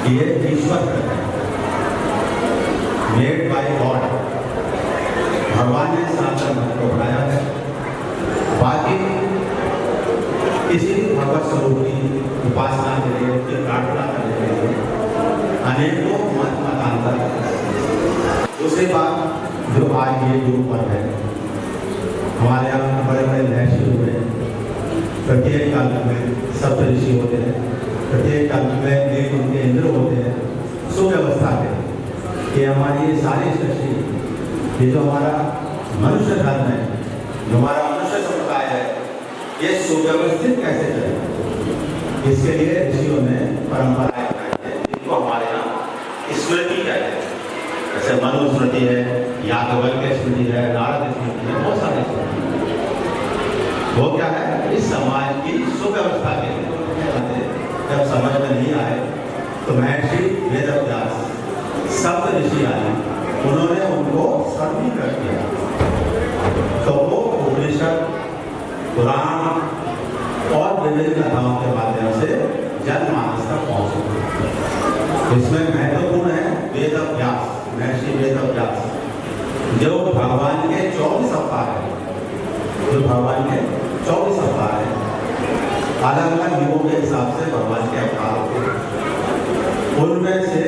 ये ईश्वर है, made by God. भगवान ने सनातन धर्म को बनाया है। बाकी किसी भगवत स्वरूप की उपासना के लिए, उसकी प्रार्थना करने के लिए अनेकों मत मतांतर है। दूसरी बात, जो आज ये गुरु पर्व है, हमारे यहाँ बड़े बड़े महर्षि हुए हैं। प्रत्येक काल में सप्त ऋषि होते हैं, प्रत्येक काल में एक उनके इंद्र होते हैं सुव्यवस्था के। ये हमारी ये सारी सृष्टि, ये जो हमारा मनुष्य धर्म है, जो हमारा मनुष्य समुदाय है, ये सुव्यवस्थित कैसे चले, इसके लिए ऋषियों ने परंपराएं बनाई है, जिनको हमारे यहाँ स्मृति कहते हैं। जैसे मनुस्मृति है, याज्ञवल्क्य स्मृति है, नारद स्मृति है, बहुत सारे स्मृति। वो क्या है, इस समाज की सुव्यवस्था के लिए। जब समझ में नहीं आए तो महर्षि वेदव्यास, सप्त ऋषि आए, उन्होंने उनको सरलीकृत किया। तो वो उपनिषद, पुराण और विभिन्न कथाओं के माध्यम से जनमानस तक पहुंचे। इसमें महत्वपूर्ण है वेदव्यास, महर्षि वेदव्यास, जो भगवान के 24 अवतार है, जो भगवान के 24 अवतार है। अलग अलग युगों के हिसाब से भगवान के अवतार होते हैं। उनमें से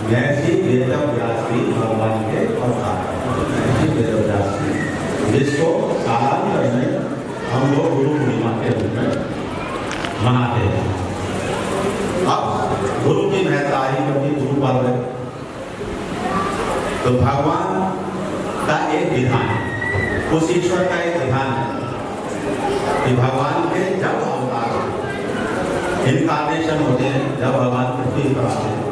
महर्षि वेदव्यास भी भगवान के अवतार है। महर्षि वेदव्यास भी, जिसको कालांतर में हम लोग गुरु पूर्णिमा के रूप में मनाते हैं। अब गुरु की महत्ता आई क्योंकि गुरु पर्व है, तो भगवान का एक विधान है, उस ईश्वर का एक विधान है कि भगवान के जब अवतार इनकार्नेशन होते हैं, जब भगवान पृथ्वी पर आते हैं,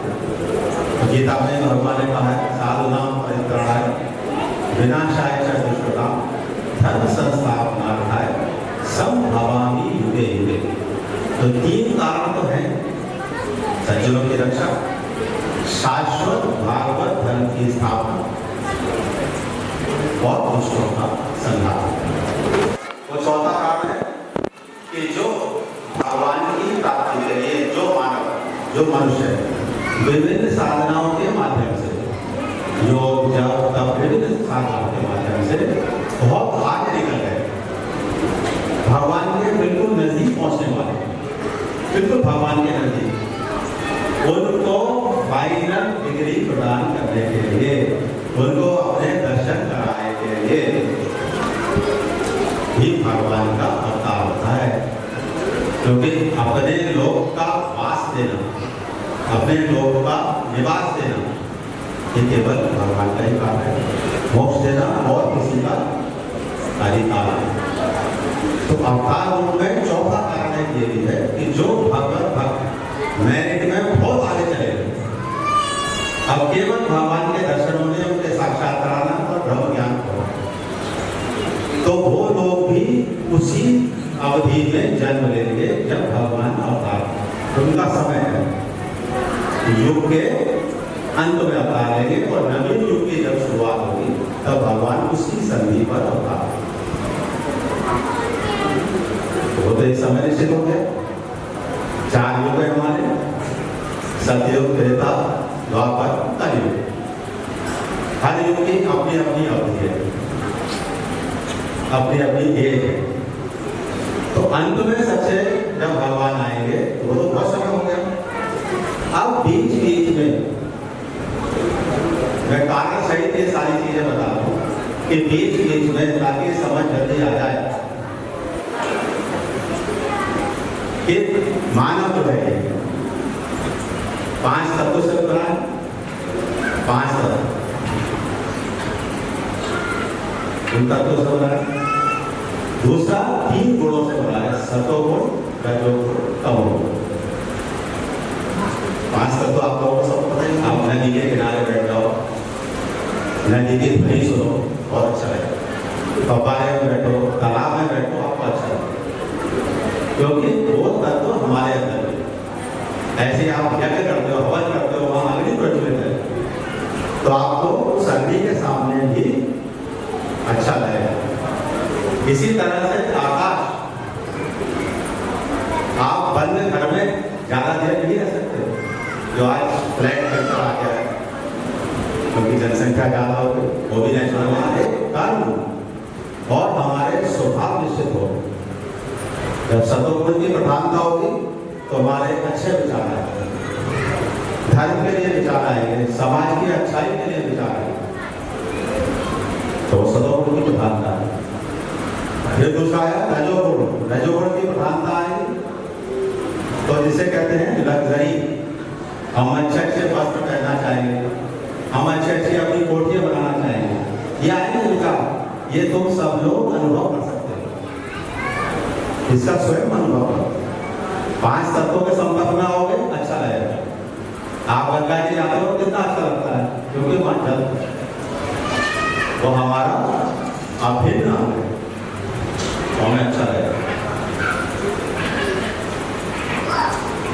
तो गीता में भगवान ने कहा है साधुनाम परित्राणाय विनाशाय च दुष्कृताम धर्म संस्थापनार्थाय संभवामि युगे युगे। तो 3 कारण तो हैं, सज्जनों की रक्षा, शाश्वत भागवत धर्म की स्थापना और दुष्टों का संहार। वो चौथा कारण है कि जो भगवान की प्राप्ति के लिए जो मानव, जो मनुष्य है, विभिन्न साधनाओं के माध्यम से, योग जप तप, विभिन्न साधनाओं के माध्यम से बहुत आगे निकल गए, भगवान के बिल्कुल नजदीक पहुंचने वाले, बिल्कुल भगवान के नजदीक, उनको फाइनल डिग्री प्रदान करने के लिए, उनको अपने दर्शन कराने के लिए भी भगवान का अवतार होता है। क्योंकि अपने लोक का वास देना, अपने लोक का निवास देना, ये केवल भगवान का ही काम है। मोक्ष देना और किसी का अधिकार है। तो अवतार रूप में चौथा कारण ये भी है कि जो भगवत भक्त मेरिट में बहुत आगे चले गए, अब केवल भगवान के दर्शन होने, उनके साक्षात्कार और ब्रह्म ज्ञान हो, तो वो लोग भी उसी अवधि में जन्म लेंगे जब भगवान अवतार, उनका समय है, युग के अंत में अवतार लेंगे और नवीन युग की जब शुरुआत होगी तब भगवान उसी संधि पर अवतार। वो तो एक समय निश्चित हो गया। 4 युग है हमारे, सतयुग, त्रेता, द्वापर, कलयुग। हर युग की अपनी अपनी अवधि है, अपनी अपनी एज है। तो अंत में सबसे जब भगवान आएंगे वो तो बहुत समय हो गया। अब बीच बीच में मैं कारण सहित ये सारी चीजें बता रहा हूँ कि बीच बीच में, ताकि समझ जल्दी आ जाए कि मानव जो है 5 तत्वों से बना है, 5 तत्व, उन तत्वों से बना है। दूसरा 3 गुणों से बना है, सतोगुण, रजोगुण, तमोगुण। 5 तत्व आप लोगों को सब पता है। आप नदी के किनारे बैठ जाओ, नदी की ध्वनि सुनो, बहुत अच्छा है। फव्वारे में बैठो, तालाब में बैठो, आपको अच्छा है, क्योंकि वो तत्व हमारे अंदर है। ऐसे आप यज्ञ करते हो, हवन करते हो, वहां अग्नि प्रज्वलित है, तो आपको उस अग्नि के सामने भी अच्छा लगेगा। इसी तरह से आकाश, आप बंद घर में ज्यादा देर नहीं रह सकते, जो आज फ्लैट कल्चर आ गया है, क्योंकि जनसंख्या ज़्यादा हो गई, वो भी नेचुरल है कारण, और हमारे स्वभाव निश्चित हो। जब सतोगुण की प्रधानता होगी तो हमारे अच्छे विचार आएंगे, धर्म के लिए विचार आएंगे, समाज की अच्छाई के लिए विचार आएंगे, तो सतोगुण की प्रधानता है। फिर दूसरा है रजोगुण। रजोगुण की प्रधानता आएगी तो जिसे कहते हैं लग्जरी, हम अच्छे अच्छे वस्त्र पहनना चाहेंगे, हम अच्छे अच्छे अपनी कोठियां बनाना चाहेंगे, ये आएंगे इनका, ये तुम सब लोग अनुभव कर सकते हो, इसका स्वयं अनुभव करो। 5 तत्वों के संपर्क में आओगे, अच्छा लगेगा। आप गंगा जी जाते हो कितना अच्छा लगता है, क्योंकि वहां जल, वो हमारा अभिन्न अंग है, हमें अच्छा लगेगा।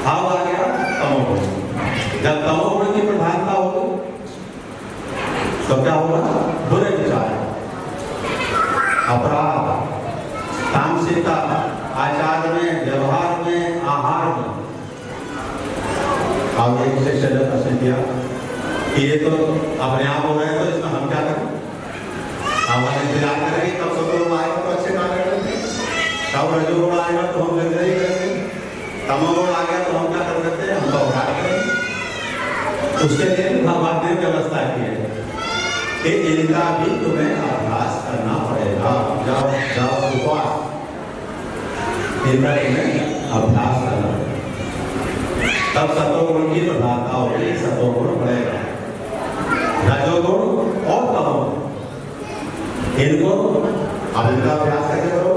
अब आ गया तमोगुण। जब तमोगुण की प्रधानता होगी तो क्या होगा? बुरे विचार, अपराध, तामसिकता, आचार में, व्यवहार में, आहार में। अब एक शिक्षक ने प्रश्न किया कि ये तो अपने आप हो रहे हैं, तो इसमें हम क्या करें? हमारे इंतजार करेंगे कब सतोगुण आएगा तो अच्छे कार्य करेंगे, कब रजोगुण आएगा तो हम लग्जरी करेंगे, तमोगुण आ गया तो हम क्या कर सकते हैं? हम तो अपराध करेंगे। उसके लिए भगवान ने व्यवस्था की है कि इनका भी तुम्हें अभ्यास करना पड़ेगा। जब जब उपवास, इनका तुम्हें अभ्यास करना पड़ेगा, तब सतोगुण की प्रधानता होगी, सतोगुण बढ़ेगा। रजोगुण और तमोगुण, इनको अब इनका अभ्यास कैसे करो?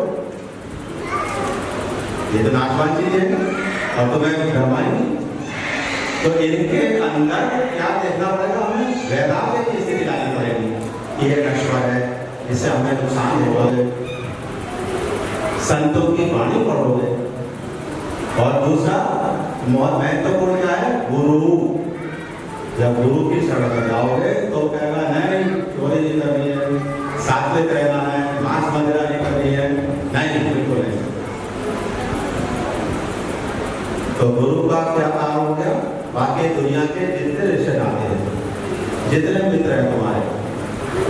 ये तो नाशवान चीज है और तुम्हें भ्रमाएंगी, तो इनके अंदर क्या देखना पड़ेगा? हमें वैराग्य की स्थिति लानी पड़ेगी। ये नश्वर है, इससे हमें नुकसान होगा। संतों की वाणी पढ़ोगे, और दूसरा महत्वपूर्ण क्या है? गुरु। जब गुरु की शरण में जाओगे तो कहेगा नहीं चोरी नहीं करनी है, सात्विक रहना है, मांस मदिरा नहीं करनी है, नहीं, बिल्कुल नहीं। तो गुरु का क्या काम हो गया? बाकी दुनिया के जितने रिश्तेदार हैं, जितने मित्र हैं तुम्हारे,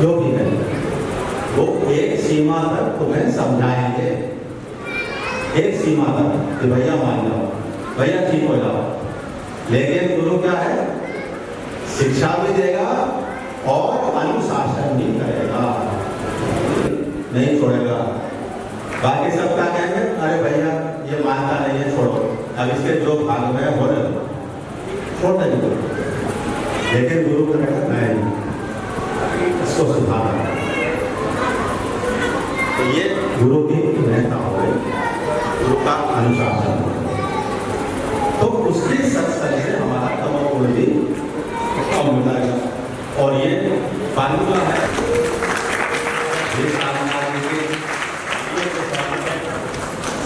जो भी है, वो एक सीमा तक तुम्हें समझाएंगे, एक सीमा तक कि भैया मान जाओ, भैया ठीक हो जाओ। लेकिन गुरु क्या है? शिक्षा भी देगा और अनुशासन भी करेगा, नहीं छोड़ेगा। बाकी सब क्या कहेंगे? अरे भैया ये मानता नहीं है, छोड़ो, अब इसके जो भाग में हो रहे हो छोड़ देंगे। लेकिन गुरु को कहता नहीं, इसको सुधारना। तो ये गुरु की महत्ता हो गई, गुरु का अनुशासन। तो उसके सत्संग से हमारा तमोगुण भी कम हो जाएगा। और ये फार्मूला है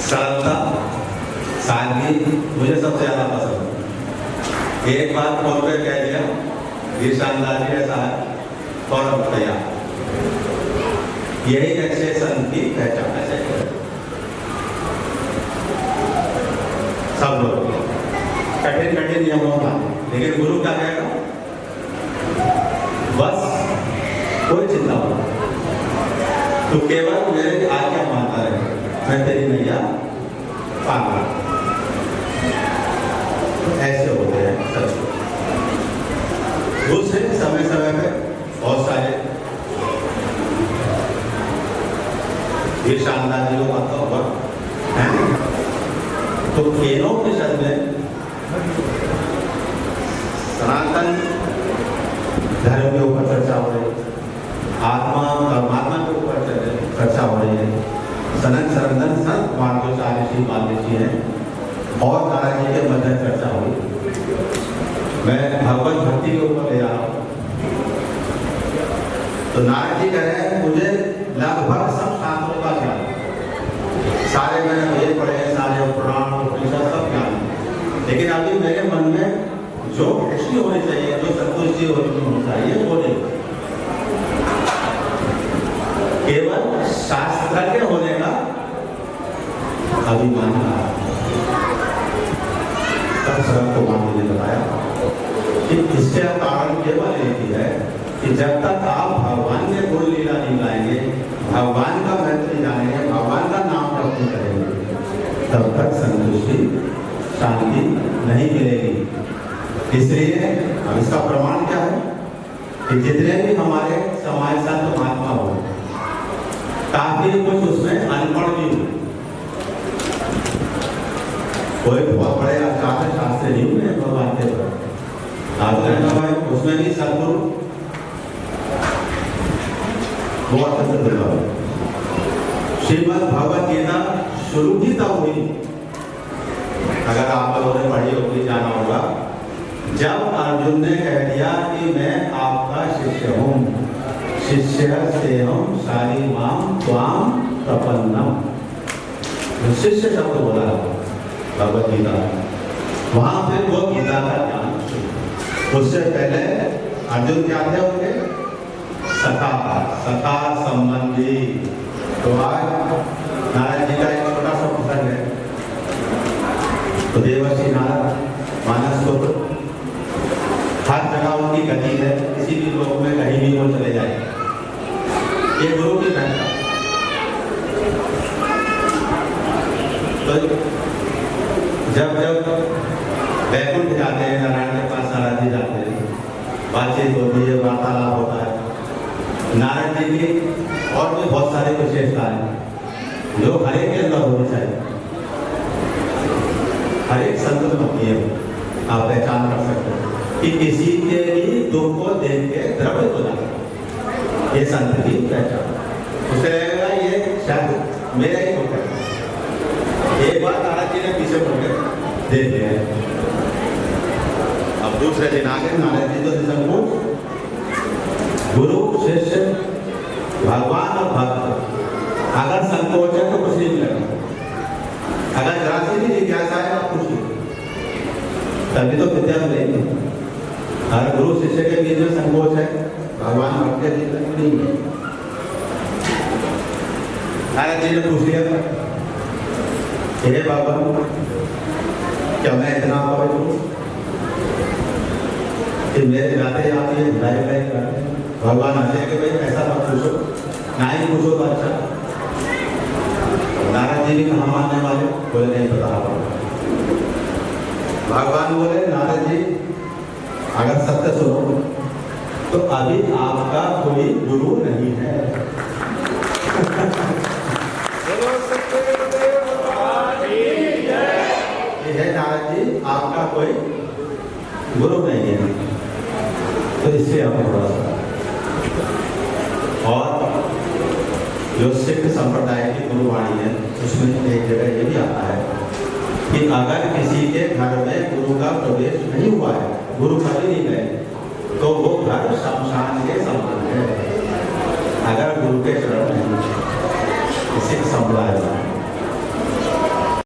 सरलता, सादगी, मुझे सबसे ज्यादा पसंद है। एक बात फोन पे कह दिया, ये शानदार ऐसा है, फौरन तैयार। यही अच्छे संत की पहचान है। सब लोग कठिन कठिन नियमों का, लेकिन गुरु क्या कहेगा? बस कोई चिंता हो, तू केवल मेरे आज्ञा मानता रहे, मैं तेरी नैया पार कर। ऐसे होते हैं सब। दूसरे समय समय पे बहुत सारे ये शानदार जी लोग आता होगा, तो केनोपनिषद में सनातन धर्म के ऊपर चर्चा हो रही, आत्मा परमात्मा के ऊपर चर्चा हो रही है। सनत सरंदन संत मार्गोचार्य मार्गेशी है और नारायण जी के मध्य चर्चा हुई। मैं भगवत भक्ति के ऊपर ले जा रहा हूँ। तो नारायण जी कह रहे हैं मुझे लगभग सब शास्त्रों का ज्ञान, सारे मैंने वेद पढ़े हैं, सारे पुराण उपनिषद सब ज्ञान, लेकिन अभी मेरे मन में जो खुशी होनी चाहिए, जो संतुष्टि होनी चाहिए, वो नहीं। केवल शास्त्रज्ञ होने का अभिमान रहा। तब शरद कुमार ने बताया कि इसके कारण केवल एक ही है कि जब तक आप भगवान के गुण लीला नहीं लाएंगे, भगवान का महत्व जानेंगे, भगवान का नाम जप नहीं करेंगे, तब तक संतुष्टि शांति नहीं मिलेगी। इसलिए अब इसका प्रमाण क्या है कि जितने भी हमारे समाज संत महात्मा हो, काफी कुछ उसमें अनपढ़ भी हो, कोई बहुत बड़े आचार्य शास्त्री नहीं हुए भगवान के पर, उसमें भी सदगुरु बहुत अच्छा दुर्लभ। श्रीमद् भगवत गीता शुरू ही तब हुई, अगर आप लोगों ने पढ़ी होगी, जाना होगा, जब अर्जुन ने कह दिया कि मैं आपका शिष्य हूँ, शिष्य से हम सारी माम त्वाम प्रपन्नम, शिष्य शब्द बोला भगवत गीता, वहां फिर वो गीता का ज्ञान। उससे पहले अर्जुन क्या थे उनके सखा संबंधी। तो आज नारायण जी का एक छोटा सा प्रसंग है। तो देवर्षि नारद मानस पुत्र, हर जगह उनकी गति है, किसी भी लोक में कहीं भी वो चले जाए, ये गुरु की महत्ता। तो जब जब वैकुंठ जाते हैं, नारायण के पास नारद जी जाते हैं, बातचीत होती है, वार्तालाप होता है। नारद जी की और भी बहुत सारी विशेषताएं हैं जो हर एक के अंदर होनी चाहिए, हर एक संत में होती है। आप पहचान कर सकते हो कि किसी के भी दुख को देख के द्रवित हो जाता, ये संत की पहचान। उसे लगेगा ये शायद मेरा ही दुख है। एक बार नारद जी ने पीछे मुड़ के देख लिया, अब दूसरे दिन आगे नारद जी तो निसंकोच, गुरु शिष्य भगवान और भक्त, अगर संकोच है तो कुछ नहीं मिलेगा, अगर जरा सी भी जिज्ञासा है तो कुछ नहीं, तभी तो विद्या मिलेगी। अगर गुरु शिष्य के बीच में संकोच है, भगवान भक्त के बीच में नहीं है। नारद जी ने पूछ लिया, हे बाबा क्या मैं इतना पवित्र हूँ कि मेरे जाते आते हैं भलाई भलाई करते हैं? भगवान हंसे कि भाई ऐसा मत पूछो, ना ही पूछो तो अच्छा। नारद जी भी कहाँ मानने वाले, बोले नहीं पता। भगवान बोले नारद जी अगर सत्य सुनो तो अभी आपका कोई गुरु नहीं है। है नारद जी आपका कोई गुरु नहीं है, तो इससे आप थोड़ा सा। और जो सिख संप्रदाय की गुरुवाणी है उसमें एक जगह ये भी आता है कि अगर किसी के घर में गुरु का प्रवेश नहीं हुआ है, गुरु कभी नहीं गए, तो वो घर शमशान के समान है, अगर गुरु के चरण नहीं। सिख संप्रदाय